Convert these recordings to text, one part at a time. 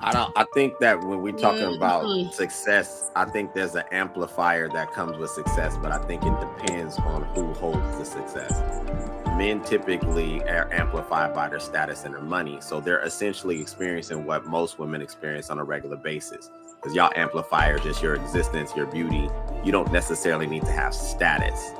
I think that when we're talking about Mhm. success, I think there's an amplifier that comes with success, but I think it depends on who holds the success. Men typically are amplified by their status and their money, so they're essentially experiencing what most women experience on a regular basis. Because y'all amplify are just your existence, your beauty. You don't necessarily need to have status,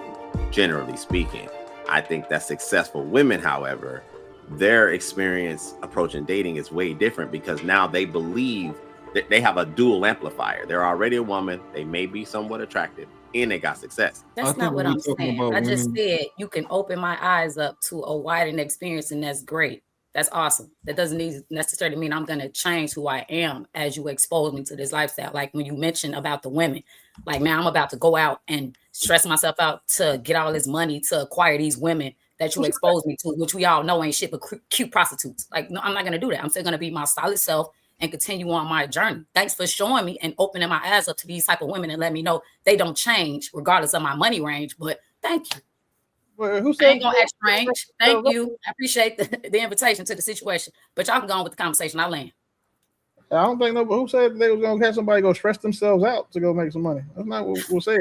generally speaking. I think that successful women, however, their experience approaching dating is way different because now they believe that they have a dual amplifier. They're already a woman, they may be somewhat attractive, and they got success. I That's think not when what we're I'm talking saying. about I just women, said you can open my eyes up to a widened experience, and that's great. That's awesome. That doesn't necessarily mean I'm going to change who I am as you expose me to this lifestyle. Like when you mentioned about the women, like now I'm about to go out and stress myself out to get all this money to acquire these women that you expose me to, which we all know ain't shit but cute prostitutes. Like, no, I'm not going to do that. I'm still going to be my solid self and continue on my journey. Thanks for showing me and opening my eyes up to these type of women and let me know they don't change regardless of my money range. But thank you. Well, who I said ain't gonna act strange. Thank you. I appreciate the invitation to the situation. But y'all can go on with the conversation. I'll land. I don't think nobody who said they was gonna have somebody go stress themselves out to go make some money. That's not what we'll say.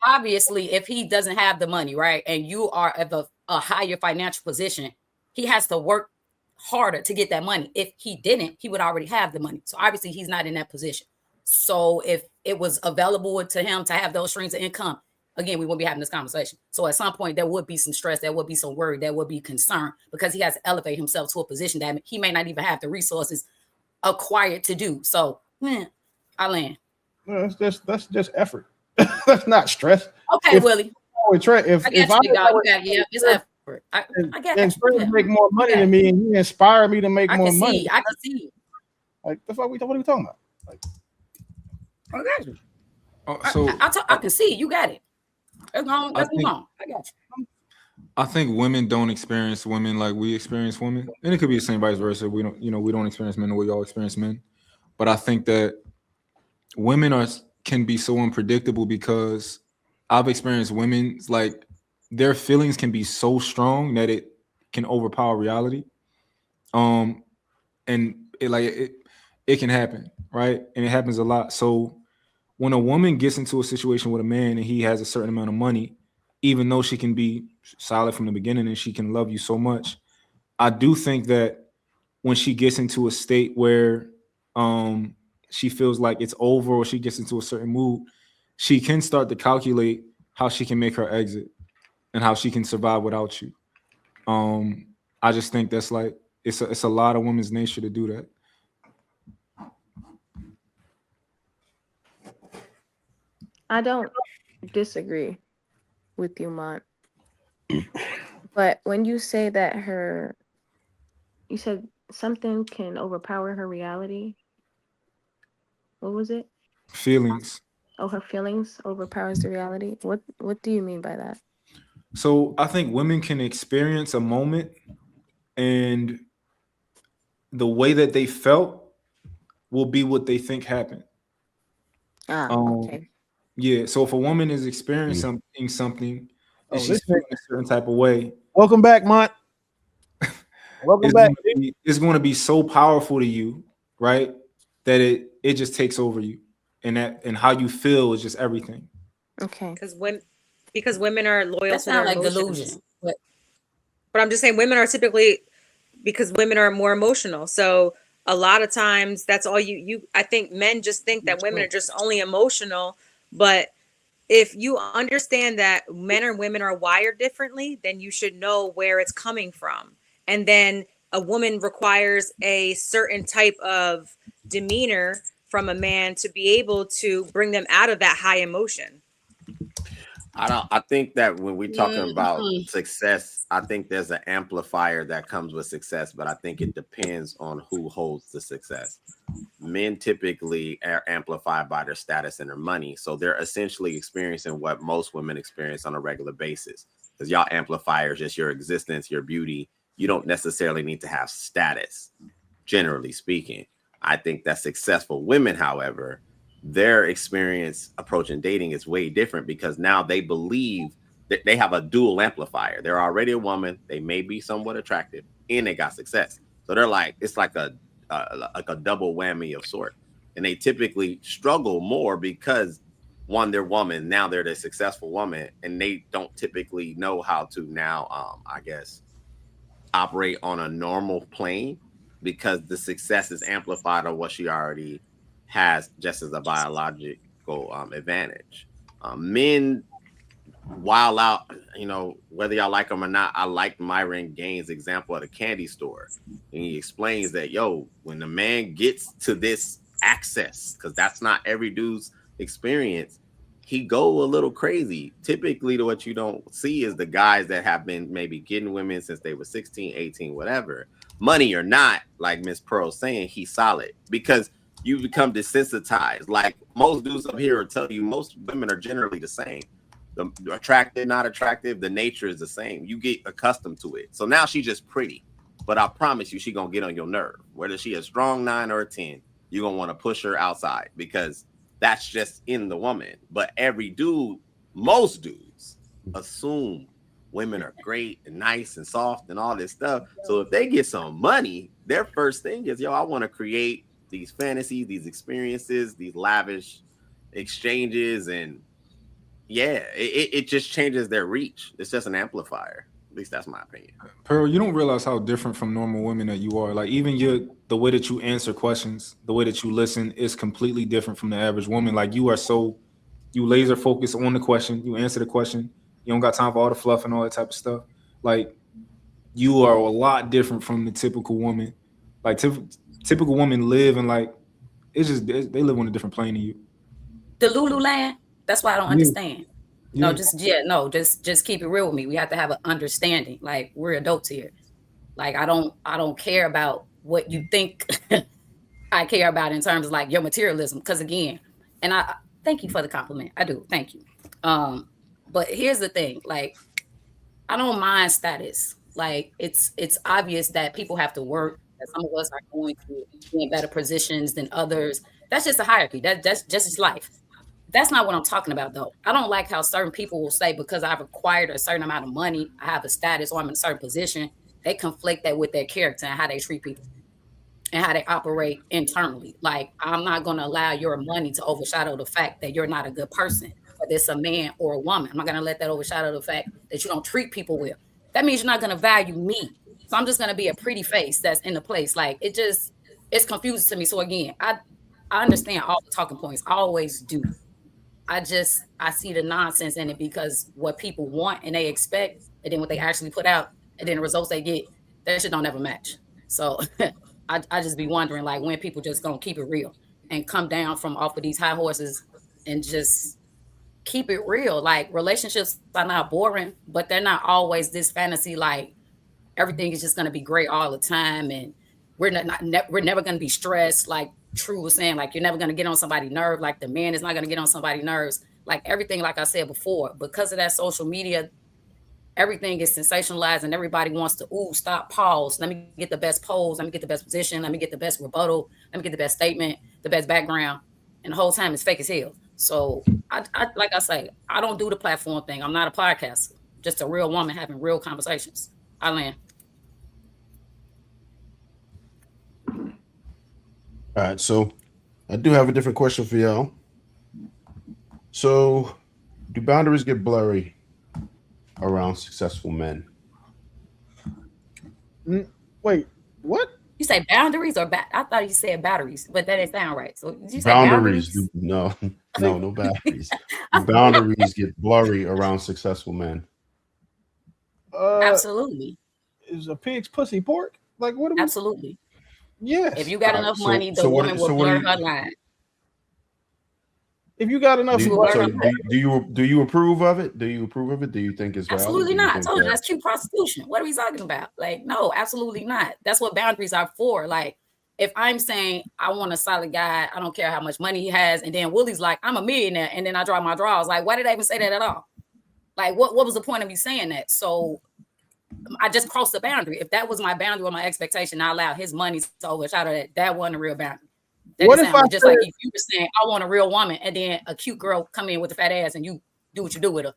Obviously, if he doesn't have the money, right, and you are at a higher financial position, he has to work harder to get that money. If he didn't, he would already have the money. So obviously he's not in that position. So if it was available to him to have those streams of income, again, we wouldn't be having this conversation. So at some point there would be some stress, there would be some worry, there would be concern because he has to elevate himself to a position that he may not even have the resources acquired to do. So I land. No, that's just effort. That's not stress. Okay, Willie. If I if got I you, dog. You got it. Yeah, it's effort. I got and you. Yeah. make more money than me, and you inspire me to make more money. I can see. Like the fuck, what are we talking about? Like, I got you. so I can see you got it. Let's go. I got you. I think women don't experience women like we experience women, and it could be the same vice versa. We don't experience men the way y'all experience men. But I think that women can be so unpredictable because I've experienced women's like their feelings can be so strong that it can overpower reality. And it can happen, right? And it happens a lot. So when a woman gets into a situation with a man and he has a certain amount of money, even though she can be solid from the beginning and she can love you so much, I do think that when she gets into a state where she feels like it's over or she gets into a certain mood, she can start to calculate how she can make her exit and how she can survive without you. I just think that's like it's a lot of women's nature to do that. I don't disagree with you, Mont. But when you say that you said something can overpower her reality. What was it? Feelings. Oh, her feelings overpowers the reality. What do you mean by that? So I think women can experience a moment and the way that they felt will be what they think happened. Okay. Yeah. So if a woman is experiencing something and she's feeling a certain type of way, welcome back, Mont. Welcome back. It's going to be so powerful to you, right? That it just takes over you, and how you feel is just everything. Okay. Because women are loyal that to their like emotions. Delusion. But I'm just saying women are typically, because women are more emotional. So a lot of times that's all I think men just think that women are just only emotional. But if you understand that men and women are wired differently, then you should know where it's coming from. And then a woman requires a certain type of demeanor from a man to be able to bring them out of that high emotion. I think that when we're talking about success, I think there's an amplifier that comes with success, but I think it depends on who holds the success. Men typically are amplified by their status and their money, so they're essentially experiencing what most women experience on a regular basis. Because y'all amplify just your existence, your beauty. You don't necessarily need to have status, generally speaking. I think that successful women, however, their experience approaching dating is way different because now they believe that they have a dual amplifier. They're already a woman, they may be somewhat attractive, and they got success. So they're like, it's like a like a double whammy of sort, and they typically struggle more because one, they're woman, now they're the successful woman, and they don't typically know how to now, I guess, operate on a normal plane because the success is amplified on what she already has just as a biological advantage. Men wild out, whether y'all like them or not. I like Myron Gaines' example of the candy store, and he explains that when the man gets to this access, because that's not every dude's experience, he go a little crazy. Typically, what you don't see is the guys that have been maybe getting women since they were 16, 18, whatever, money or not, like Miss Pearl saying, he's solid because you become desensitized. Like most dudes up here will tell you, most women are generally the same. The attractive, not attractive, the nature is the same. You get accustomed to it. So now she's just pretty, but I promise you, she's gonna get on your nerve. Whether she a strong 9 or a 10, you're gonna want to push her outside because that's just in the woman. But every dude, most dudes assume women are great and nice and soft and all this stuff. So if they get some money, their first thing is, I want to create these fantasies, these experiences, these lavish exchanges, and it just changes their reach. It's just an amplifier. At least that's my opinion. Pearl, you don't realize how different from normal women that you are. Like even the way that you answer questions, the way that you listen is completely different from the average woman. Like you laser focus on the question, you answer the question. You don't got time for all the fluff and all that type of stuff. Like you are a lot different from the typical woman. Like typical women live in like, it's just, they live on a different plane than you. The Lululand, that's why I don't understand. Yeah. Just keep it real with me. We have to have an understanding. Like we're adults here. Like I don't care about what you think I care about in terms of like your materialism. Because again, and I thank you for the compliment. I do. Thank you. But here's the thing. Like I don't mind status. Like it's obvious that people have to work. That some of us are going to be in better positions than others. That's just a hierarchy. That's just life. That's not what I'm talking about, though. I don't like how certain people will say because I've acquired a certain amount of money, I have a status, or I'm in a certain position. They conflict that with their character and how they treat people and how they operate internally. Like, I'm not going to allow your money to overshadow the fact that you're not a good person, whether it's a man or a woman. I'm not going to let that overshadow the fact that you don't treat people well. That means you're not going to value me. So I'm just going to be a pretty face that's in the place. Like, it's confusing to me. So again, I understand all the talking points. I always do. I see the nonsense in it because what people want and they expect, and then what they actually put out, and then the results they get, that shit don't ever match. So I just be wondering, like, when people just gonna keep it real and come down from off of these high horses and just keep it real. Like, relationships are not boring, but they're not always this fantasy. Like, everything is just gonna be great all the time, and we're never gonna be stressed. Like True was saying, like, you're never going to get on somebody's nerve. Like the man is not going to get on somebody's nerves. Like everything, like I said before, because of that social media, everything is sensationalized and everybody wants to, stop, pause. Let me get the best pose. Let me get the best position. Let me get the best rebuttal. Let me get the best statement, the best background. And the whole time it's fake as hell. So I like I say, I don't do the platform thing. I'm not a podcaster, just a real woman having real conversations. I land. All right, so I do have a different question for y'all. So, do boundaries get blurry around successful men? Wait, what? You say boundaries or I thought you said batteries, but that didn't sound right. So did you say Boundaries? boundaries? No boundaries. Do boundaries get blurry around successful men? Absolutely. Is a pig's pussy pork? Like what? Absolutely. Yes. If you got enough money, the woman will blur her line. If you got enough, do you approve of it? Do you approve of it? Do you think it's valid? Absolutely not. I told you that's cute prostitution. What are we talking about? Like, no, absolutely not. That's what boundaries are for. Like, if I'm saying I want a solid guy, I don't care how much money he has, and then Willie's like, I'm a millionaire, and then I draw my draws. Like, why did I even say that at all? Like, what was the point of me saying that? So I just crossed the boundary. If that was my boundary or my expectation, I allowed his money to overshadow that. That wasn't a real boundary. What if just like if you were saying, I want a real woman, and then a cute girl come in with a fat ass and you do what you do with her.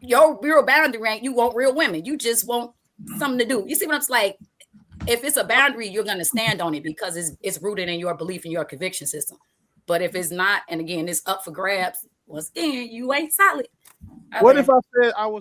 Your real boundary ain't you want real women. You just want something to do. You see what I'm like? if it's a boundary, you're going to stand on it because it's rooted in your belief and your conviction system. But if it's not, and again, it's up for grabs, once again, you ain't solid. What if I said I was